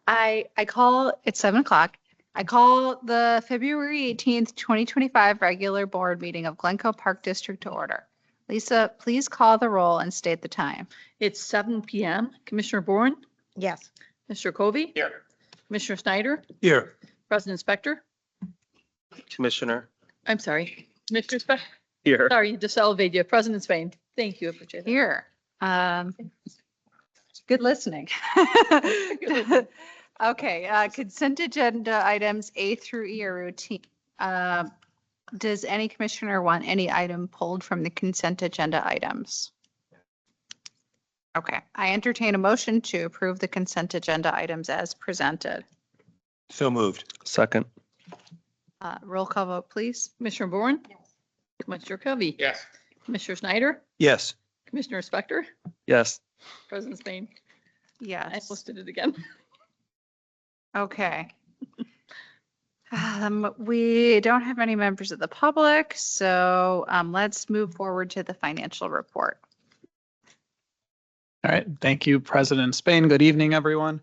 I call, it's 7 o'clock. I call the February 18th, 2025 regular board meeting of Glencoe Park District to order. Lisa, please call the roll and state the time. It's 7 p.m. Commissioner Boren, Yes. Mr. Covey, Here. Commissioner Snyder, Here. President Spector. Commissioner. I'm sorry, Commissioner Spector. Here. Sorry, just elevated you. President Spain. Thank you. Appreciate it. Here. Good listening. Okay, consent agenda items A through E are routine. Does any commissioner want any item pulled from the consent agenda items? Okay, I entertain a motion to approve the consent agenda items as presented. So moved. Second. Roll call vote, please. Commissioner Boren. Commissioner Covey. Yes. Commissioner Snyder, Yes. Commissioner Spector, Yes. President Spain. I Yes. posted it again. Okay. We don't have any members of the public, so let's move forward to the financial report. All right, thank you, President Spain. Good evening, everyone.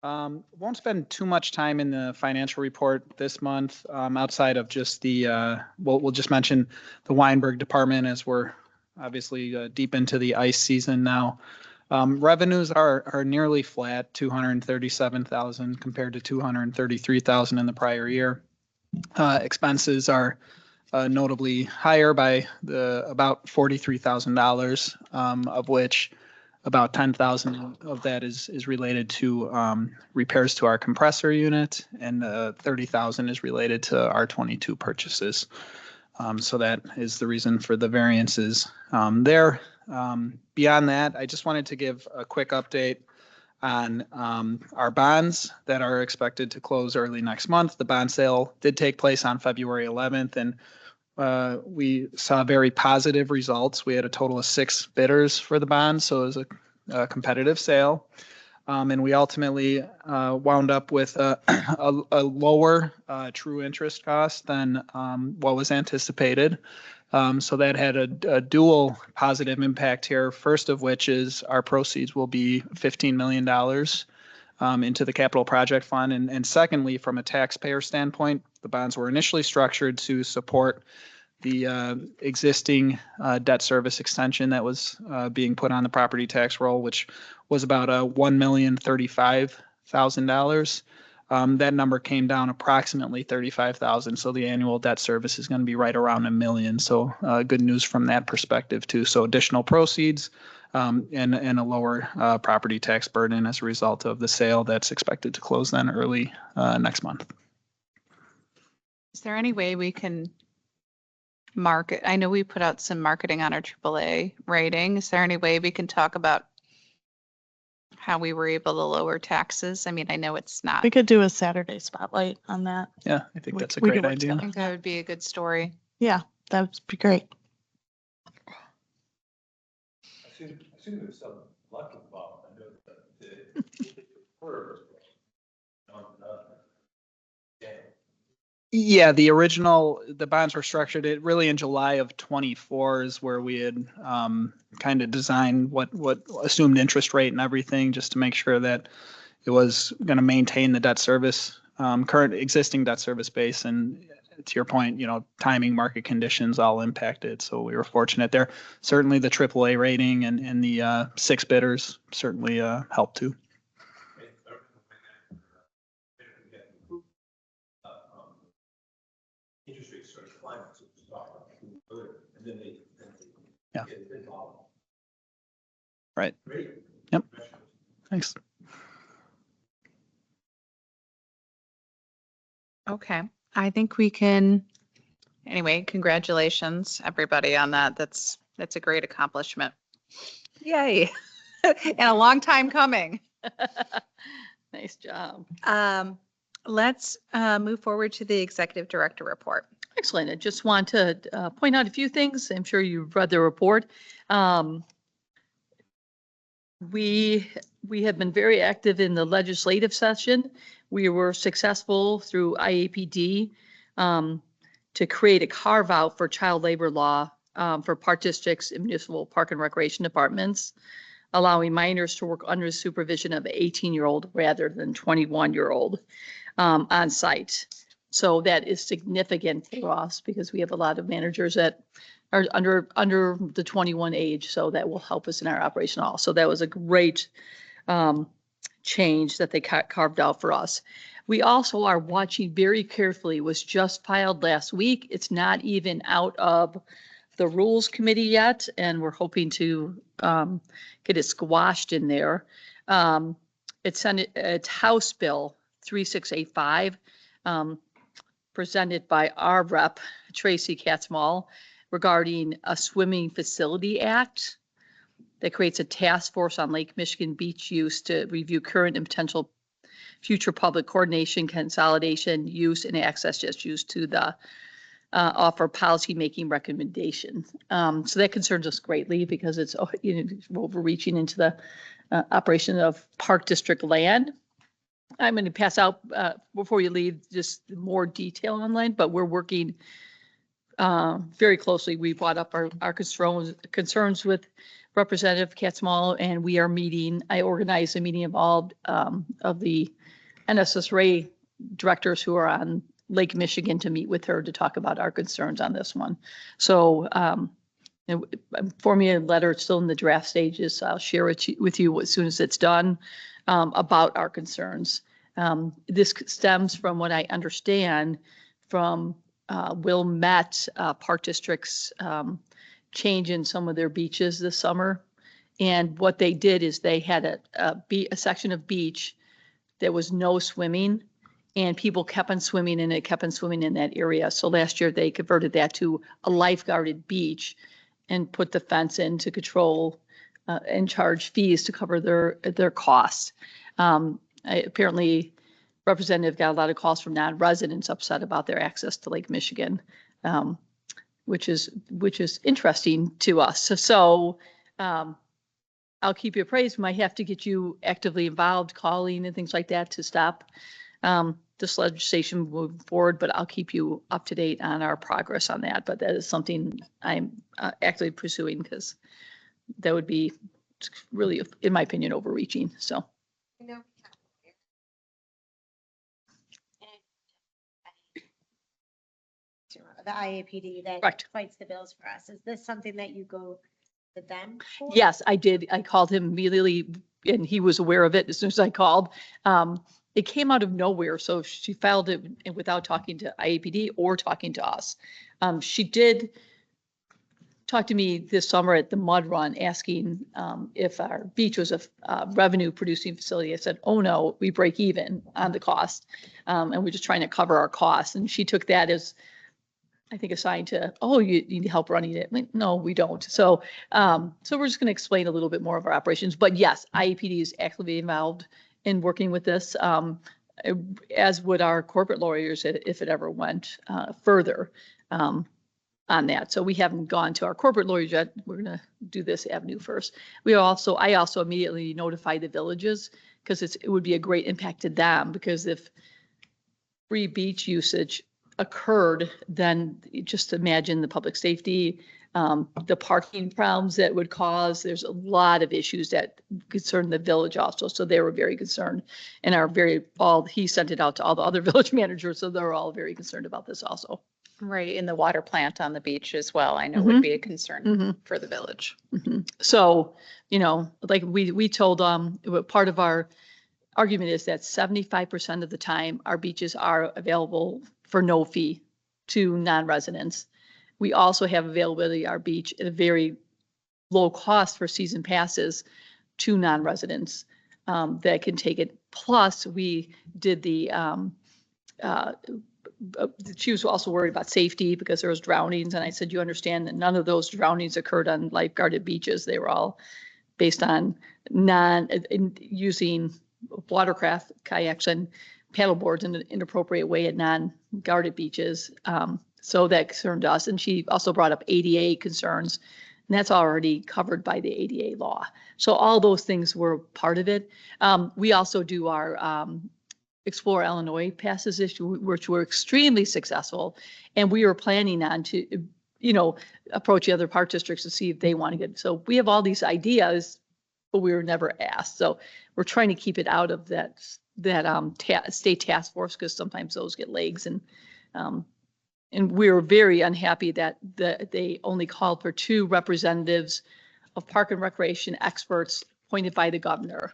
Won't spend too much time in the financial report this month, outside of just the, we'll just mention the Weinberg department as we're obviously deep into the ice season now. Revenues are nearly flat, 237,000 compared to 233,000 in the prior year. Expenses are notably higher by about $43,000, of which about 10,000 of that is related to repairs to our compressor unit, and 30,000 is related to R22 purchases. So that is the reason for the variances there. Beyond that, I just wanted to give a quick update on our bonds that are expected to close early next month. The bond sale did take place on February 11th, and we saw very positive results. We had a total of 6 bidders for the bonds, so it was a competitive sale. And we ultimately wound up with a lower true interest cost than what was anticipated. So that had a dual positive impact here. First of which is our proceeds will be $15 million into the capital project fund. And secondly, from a taxpayer standpoint, the bonds were initially structured to support the existing debt service extension that was being put on the property tax roll, which was about $1,035,000. That number came down approximately 35,000. So the annual debt service is going to be right around $1 million. So good news from that perspective too. So additional proceeds and a lower property tax burden as a result of the sale that's expected to close then early next month. Is there any way we can market? I know we put out some marketing on our AAA rating. Is there any way we can talk about how we were able to lower taxes? I mean, I know it's not. We could do a Saturday spotlight on that. Yeah, I think that's a We great could work idea. I think that would be a good story. Yeah, that would be great. I assume there's some luck involved. I know that the order was Yeah, the bonds were structured it really in July of 24 is where we had kind of designed what assumed interest rate and everything, just to make sure that it was going to maintain the debt service, current existing debt service base. And to your point, timing, market conditions all impacted. So we were fortunate there. Certainly the AAA rating and the 6 bidders certainly helped too. interest rates started climbing, so it was and then they Yeah. get involved. Right. Great. Yep. Thanks. Okay, I think we can, anyway, congratulations, everybody, on that. That's a great accomplishment. Yay. And a long time coming. Nice job. Let's move forward to the executive director report. Excellent. I just want to point out a few things. I'm sure you've read the report. We have been very active in the legislative session. We were successful through IAPD to create a carve out for child labor law for park districts and municipal park and recreation departments. allowing minors to work under the supervision of an 18-year-old rather than 21-year-old on site. So that is significant for us because we have a lot of managers that are under the 21 age. So that will help us in our operation also. That was a great change that they carved out for us. We also are watching very carefully, was just filed last week. It's not even out of the rules committee yet, and we're hoping to get it squashed in there. It's House Bill 3685, presented by our rep, Tracy Katzmall, regarding a swimming facility act that creates a task force on Lake Michigan beach use to review current and potential future public coordination, consolidation, use, and access just used to the offer policy-making recommendation. So that concerns us greatly because it's overreaching into the operation of Park District land. I'm going to pass out before you leave just more detail online, but we're working very closely. We brought up our concerns with Representative Katzmall, and we are meeting. I organized a meeting involved of the NSSRA directors who are on Lake Michigan to meet with her to talk about our concerns on this one. So I'm forming a letter. It's still in the draft stages. I'll share it with you as soon as it's done about our concerns. This stems from what I understand from Wilmette Park District's change in some of their beaches this summer. And what they did is they had a section of beach that was no swimming, and people kept on swimming in it, kept on swimming in that area. So last year they converted that to a lifeguarded beach and put the fence in to control and charge fees to cover their costs. Apparently, Representative got a lot of calls from non-residents upset about their access to Lake Michigan, which is interesting to us. So I'll keep you appraised. We might have to get you actively involved, calling and things like that to stop this legislation moving forward, but I'll keep you up to date on our progress on that. But that is something I'm actively pursuing because that would be really, in my opinion, overreaching. So. The IAPD that Correct. fights the bills for us. Is this something that you go to them for? Yes, I did. I called him immediately and he was aware of it as soon as I called. It came out of nowhere. So she filed it without talking to IAPD or talking to us. She did talk to me this summer at the Mud Run asking if our beach was a revenue producing facility. I said, oh no, we break even on the cost. And we're just trying to cover our costs. And she took that as, I think, assigned to, oh, you need help running it. Like, no, we don't. So, so we're just going to explain a little bit more of our operations. But yes, IAPD is actively involved in working with this, as would our corporate lawyers if it ever went further on that. So we haven't gone to our corporate lawyers yet. We're going to do this avenue first. I also immediately notified the villages because it would be a great impact to them, because if free beach usage occurred, then just imagine the public safety, the parking problems that would cause. There's a lot of issues that concern the village also. So they were very concerned and he sent it out to all the other village managers. So they're all very concerned about this also. Right, in the water plant on the beach as well, I know would be a concern for the village. So, like we told, part of our argument is that 75% of the time our beaches are available for no fee to non-residents. We also have availability our beach at a very low cost for season passes to non-residents that can take it. Plus, we did she was also worried about safety because there was drownings. And I said, you understand that none of those drownings occurred on lifeguarded beaches. They were all based on using watercraft, kayaks, and paddleboards in an inappropriate way at non-guarded beaches. So that concerned us. And she also brought up ADA concerns, and that's already covered by the ADA law. So all those things were part of it. We also do our Explore Illinois passes issue, which were extremely successful. And we were planning on to, approach the other park districts to see if they want to get. So we have all these ideas but we were never asked. So we're trying to keep it out of that state task force, because sometimes those get legs, and we were very unhappy that they only called for 2 representatives of park and recreation experts appointed by the governor.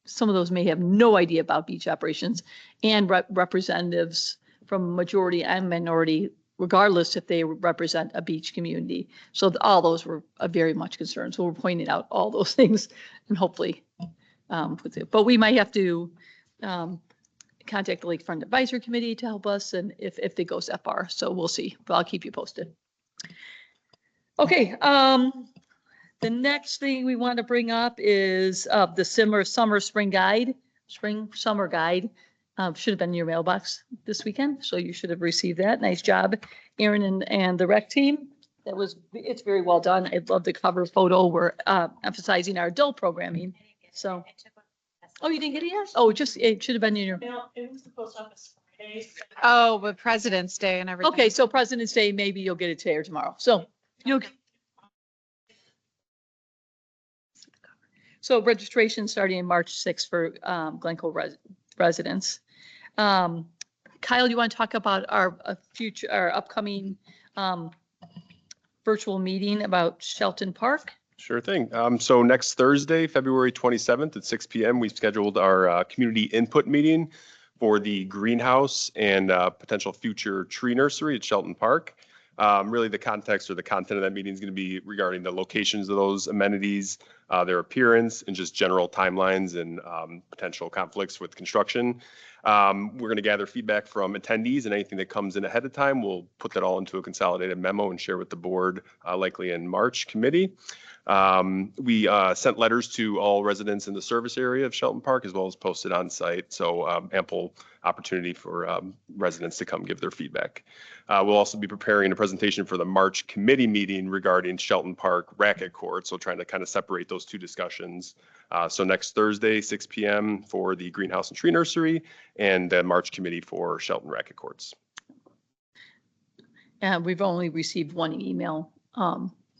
Some of those may have no idea about beach operations, and representatives from majority and minority, regardless if they represent a beach community. So all those were very much concerned. So we're pointing out all those things, and hopefully, but we might have to contact the Lakefront Advisory Committee to help us, and if it goes that far. So we'll see, but I'll keep you posted. Okay, the next thing we want to bring up is the summer spring summer guide. Should have been in your mailbox this weekend, so you should have received that. Nice job, Aaron and the rec team. It's very well done. I love the cover photo. We're emphasizing our adult programming. So, oh, you didn't get it yet? Oh, it should have been in your. No, it was the post office Friday. Oh, but President's Day and everything. Okay, so President's Day, maybe you'll get it today or tomorrow. So So registration starting in March 6th for Glencoe residents. Kyle, you want to talk about our upcoming virtual meeting about Shelton Park? Sure thing. So next Thursday, February 27th at 6 p.m., we've scheduled our community input meeting for the greenhouse and potential future tree nursery at Shelton Park. Really the context or the content of that meeting is going to be regarding the locations of those amenities, their appearance, and just general timelines and potential conflicts with construction. We're going to gather feedback from attendees, and anything that comes in ahead of time, we'll put that all into a consolidated memo and share with the board likely in March committee. We sent letters to all residents in the service area of Shelton Park, as well as posted on site. So ample opportunity for residents to come give their feedback. We'll also be preparing a presentation for the March committee meeting regarding Shelton Park racquet court. So trying to kind of separate those two discussions. So next Thursday, 6 p.m. for the greenhouse and tree nursery, and the March committee for Shelton racquet courts. And we've only received one email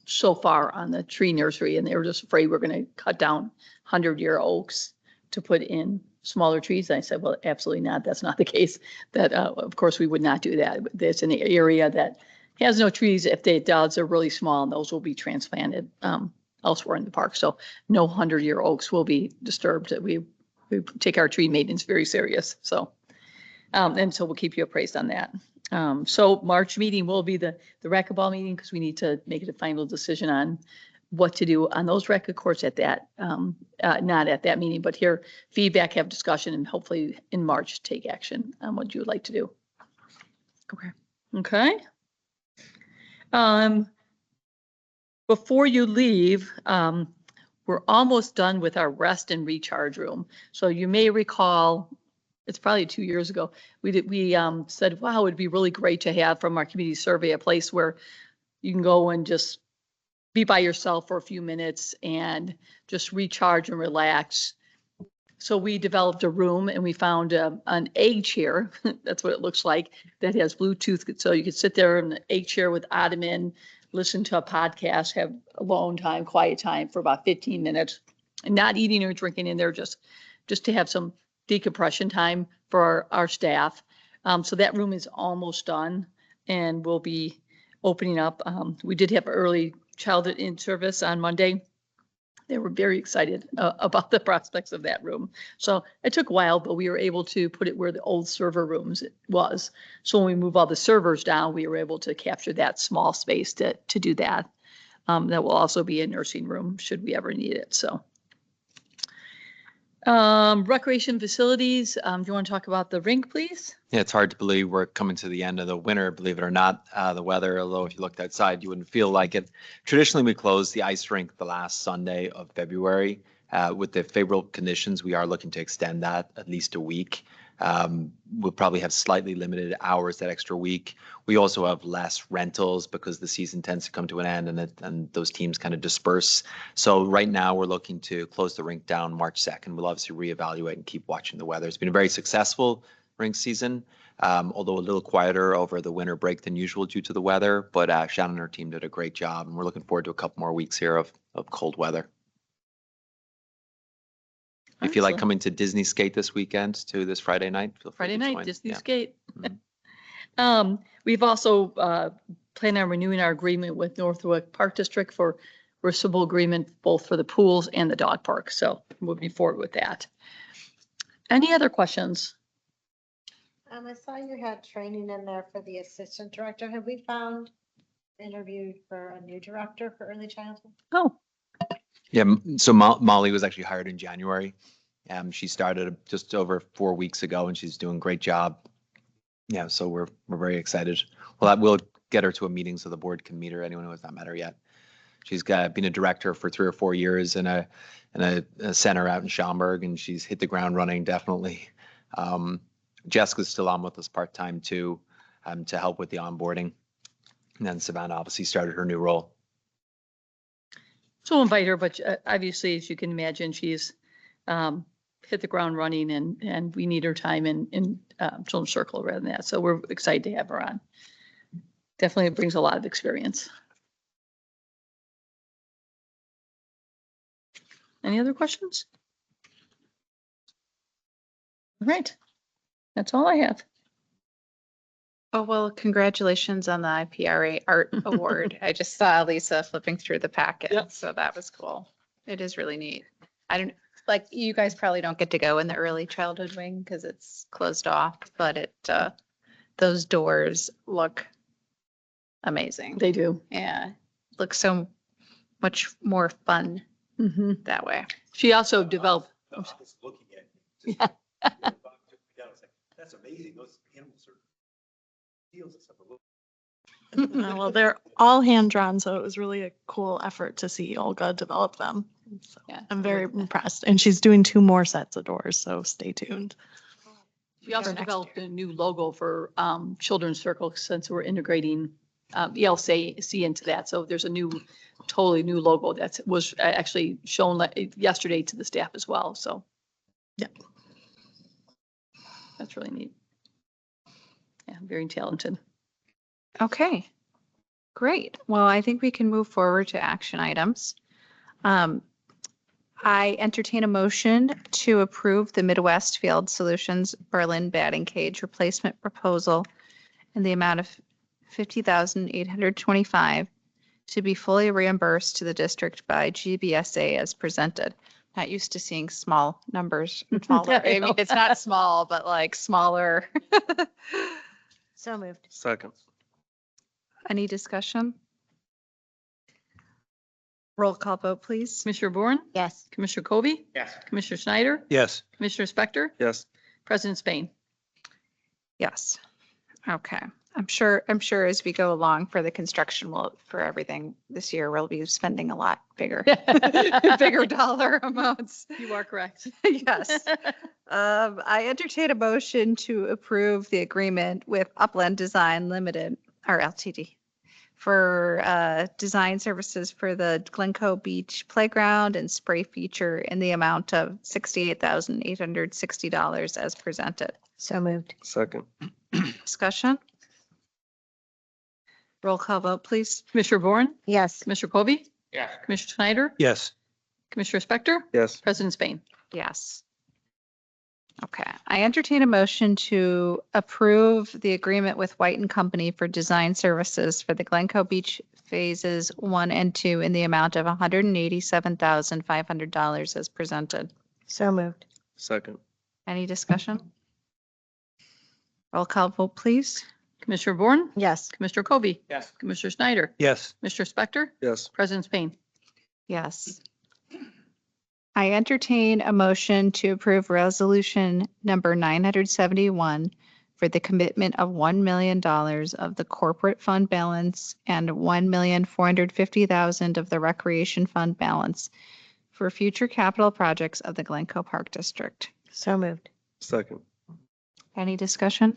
so far on the tree nursery, and they were just afraid we're going to cut down 100-year oaks to put in smaller trees. And I said, well, absolutely not. That's not the case. That of course we would not do that. It's in the area that has no trees. If it does, they're really small, and those will be transplanted elsewhere in the park. So no 100-year oaks will be disturbed. We take our tree maintenance very serious. So and so we'll keep you appraised on that. So March meeting will be the racquetball meeting, because we need to make a final decision on what to do on those racquet courts at that, not at that meeting, but here, feedback, have discussion, and hopefully in March, take action on what you would like to do. Okay. Okay. Before you leave, we're almost done with our rest and recharge room. So you may recall, it's probably 2 years ago, we said, wow, it'd be really great to have from our community survey a place where you can go and just be by yourself for a few minutes and just recharge and relax. So we developed a room, and we found an egg chair. That's what it looks like, that has Bluetooth. So you could sit there in an egg chair with ottoman, listen to a podcast, have alone time, quiet time for about 15 minutes, and not eating or drinking in there, just to have some decompression time for our staff. So that room is almost done, and we'll be opening up. We did have early childhood in service on Monday. They were very excited about the prospects of that room. So it took a while, but we were able to put it where the old server rooms was. So when we move all the servers down, we were able to capture that small space to do that. That will also be a nursing room should we ever need it. So recreation facilities, do you want to talk about the rink, please? Yeah, it's hard to believe we're coming to the end of the winter, believe it or not. The weather, although if you looked outside, you wouldn't feel like it. Traditionally, we close the ice rink the last Sunday of February. With the favorable conditions, we are looking to extend that at least a week. We'll probably have slightly limited hours that extra week. We also have less rentals because the season tends to come to an end, and those teams kind of disperse. So right now we're looking to close the rink down March 2nd. We'll obviously reevaluate and keep watching the weather. It's been a very successful rink season, although a little quieter over the winter break than usual due to the weather. But Shannon and her team did a great job, and we're looking forward to a couple more weeks here of cold weather. If you like Excellent. coming to Disney Skate this weekend to this Friday night, feel free Friday to night, join. Disney Yeah. Skate. Mhm. We've also planned on renewing our agreement with Northwick Park District for reciprocal agreement both for the pools and the dog park. So moving forward with that. Any other questions? I saw you had training in there for the assistant director. Have we interviewed for a new director for early childhood? Oh, Yeah, so Molly was actually hired in January. She started just over 4 weeks ago and she's doing a great job. Yeah, so we're very excited. Well, we'll get her to a meeting so the board can meet her, anyone who has not met her yet. She's been a director for 3 or 4 years in a center out in Schaumburg, and she's hit the ground running, definitely. Jessica's still on with us part-time too, to help with the onboarding. And then Savannah obviously started her new role. so we'll invite her, but obviously, as you can imagine, she's hit the ground running and we need her time in Children's Circle rather than that. So we're excited to have her on. Definitely brings a lot of experience. Any other questions? All right. That's all I have. Oh, well, congratulations on the IPRA Art Award. I just saw Lisa flipping through the packet, Yep. so that was cool. It is really neat. I don't, like, you guys probably don't get to go in the early childhood wing because it's closed off, but those doors look amazing. They do. Yeah, looks so much more fun Mhm. that way. She also developed, No, I was looking at you. Yeah. It's like, that's amazing. Those animals are seals and stuff. Well, they're all hand drawn, so it was really a cool effort to see Olga develop them. So Yeah, I'm very look at that. impressed. And she's doing 2 more sets of doors, so stay tuned. she also next developed a new logo for Children's Circle since we're integrating ELC into that. So there's a totally new logo that was actually shown yesterday to the staff as well. So. Yeah. That's really neat. Yeah, very talented. Okay, great. Well, I think we can move forward to action items. I entertain a motion to approve the Midwest Field Solutions Berlin batting cage replacement proposal in the amount of $50,825 to be fully reimbursed to the district by GBSA as presented. Not used to seeing small numbers and smaller. Yeah, I I mean, know. it's not small, but like smaller. So moved. Second. Any discussion? Roll call vote, please. Commissioner Bourne, Yes. Commissioner Kobe, Yes. Commissioner Schneider, Yes. Commissioner Spector, Yes. President Spain. Yes. Okay. I'm sure as we go along for the construction, for everything this year, we'll be spending a lot bigger dollar amounts. You are correct. Yes. I entertain a motion to approve the agreement with Upland Design Limited, or LTD, for design services for the Glencoe Beach Playground and spray feature in the amount of $68,860 as presented. So moved. Second. Discussion? Roll call vote, please. Commissioner Bourne, Yes. Commissioner Kobe, Yes. Commissioner Schneider, Yes. Commissioner Spector, Yes. President Spain. Yes. Okay, I entertain a motion to approve the agreement with White and Company for design services for the Glencoe Beach Phases 1 and 2 in the amount of $187,500 as presented. So moved. Second. Any discussion? Roll call vote, please. Commissioner Bourne, Yes. Commissioner Kobe, Yes. Commissioner Schneider, Yes. Commissioner Spector, Yes. President Spain. Yes. I entertain a motion to approve resolution number 971 for the commitment of $1 million of the corporate fund balance and $1,450,000 of the recreation fund balance for future capital projects of the Glencoe Park District. So moved. Second. Any discussion?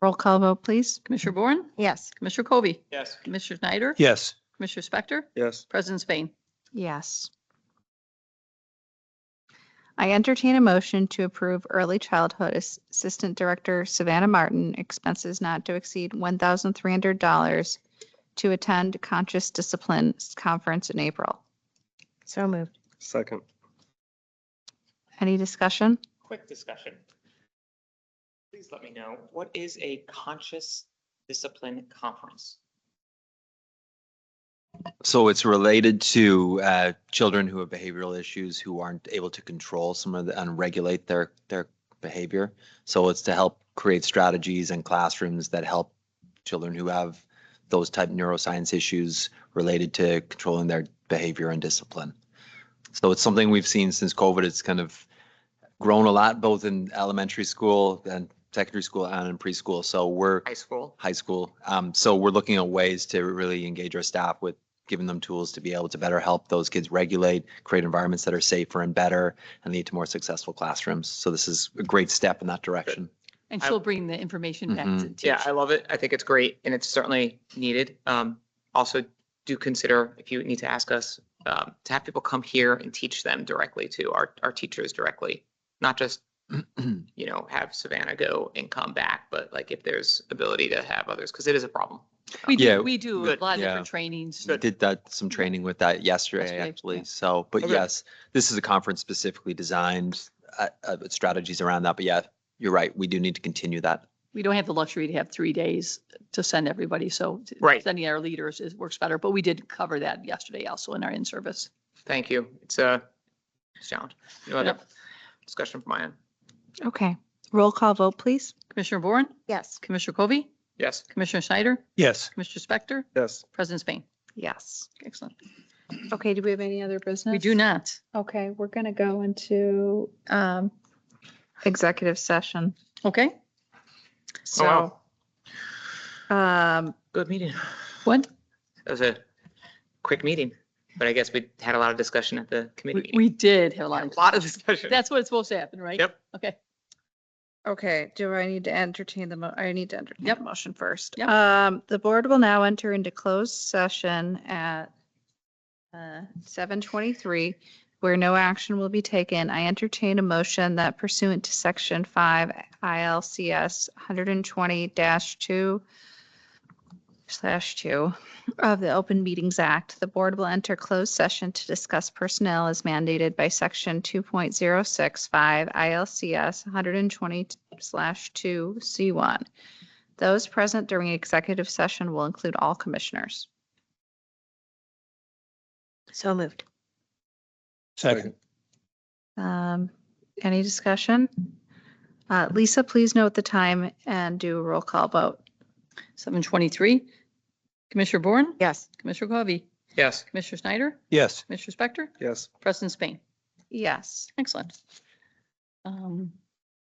Roll call vote, please. Commissioner Bourne, Yes. Commissioner Kobe, Yes. Commissioner Schneider, Yes. Commissioner Spector, Yes. President Spain. Yes. I entertain a motion to approve early childhood assistant director Savannah Martin expenses not to exceed $1,300 to attend Conscious Disciplines Conference in April. So moved. Second. Any discussion? Quick discussion. Please let me know, what is a conscious discipline conference? So it's related to children who have behavioral issues who aren't able to control some of the and regulate their behavior. So it's to help create strategies and classrooms that help children who have those type of neuroscience issues related to controlling their behavior and discipline. So it's something we've seen since COVID. It's kind of grown a lot, both in elementary school and secondary school and in preschool. So we're High school? high school. So we're looking at ways to really engage our staff with giving them tools to be able to better help those kids regulate, create environments that are safer and better, and lead to more successful classrooms. So this is a great step in that direction. And she'll bring the information back to teach. Yeah, I love it. I think it's great and it's certainly needed. Also do consider if you need to ask us to have people come here and teach them directly to our teachers directly, not just, have Savannah go and come back, but like if there's ability to have others, because it is a problem. Yeah, We do a good. lot of Yeah. different trainings. We did some training with that yesterday, Yesterday, actually. yeah. So, but Okay. yes, this is a conference specifically designed with strategies around that. But yeah, you're right. We do need to continue that. We don't have the luxury to have 3 days to send everybody, so Right. sending our leaders works better, but we did cover that yesterday also in our in-service. Thank you. It's a challenge. No other Yep. discussion from my end? Okay. Roll call vote, please. Commissioner Boren, Yes. Commissioner Kobe, Yes. Commissioner Schneider, Yes. Commissioner Spector, Yes. President Spain. Yes. Excellent. Okay, do we have any other business? We do not. Okay, we're going to go into executive session. Okay. Oh, So, Good meeting. What? It was a quick meeting, but I guess we had a lot of discussion at the committee meeting. We did have a lot A of, lot of discussion. that's what it's supposed to happen, right? Yep. Okay. okay, do I need to entertain I need to entertain Yep. the motion first. Yep. The board will now enter into closed session at 7:23, where no action will be taken. I entertain a motion that pursuant to Section 5 ILCS 120-2/2 of the Open Meetings Act, the board will enter closed session to discuss personnel as mandated by Section 2.065 ILCS 120/2C1. Those present during executive session will include all commissioners. So moved. Second. Any discussion? Lisa, please note the time and do a roll call vote. 7:23. Commissioner Boren, Yes. Commissioner Kobe, Yes. Commissioner Schneider, Yes. Commissioner Spector, Yes. President Spain. Yes. Excellent.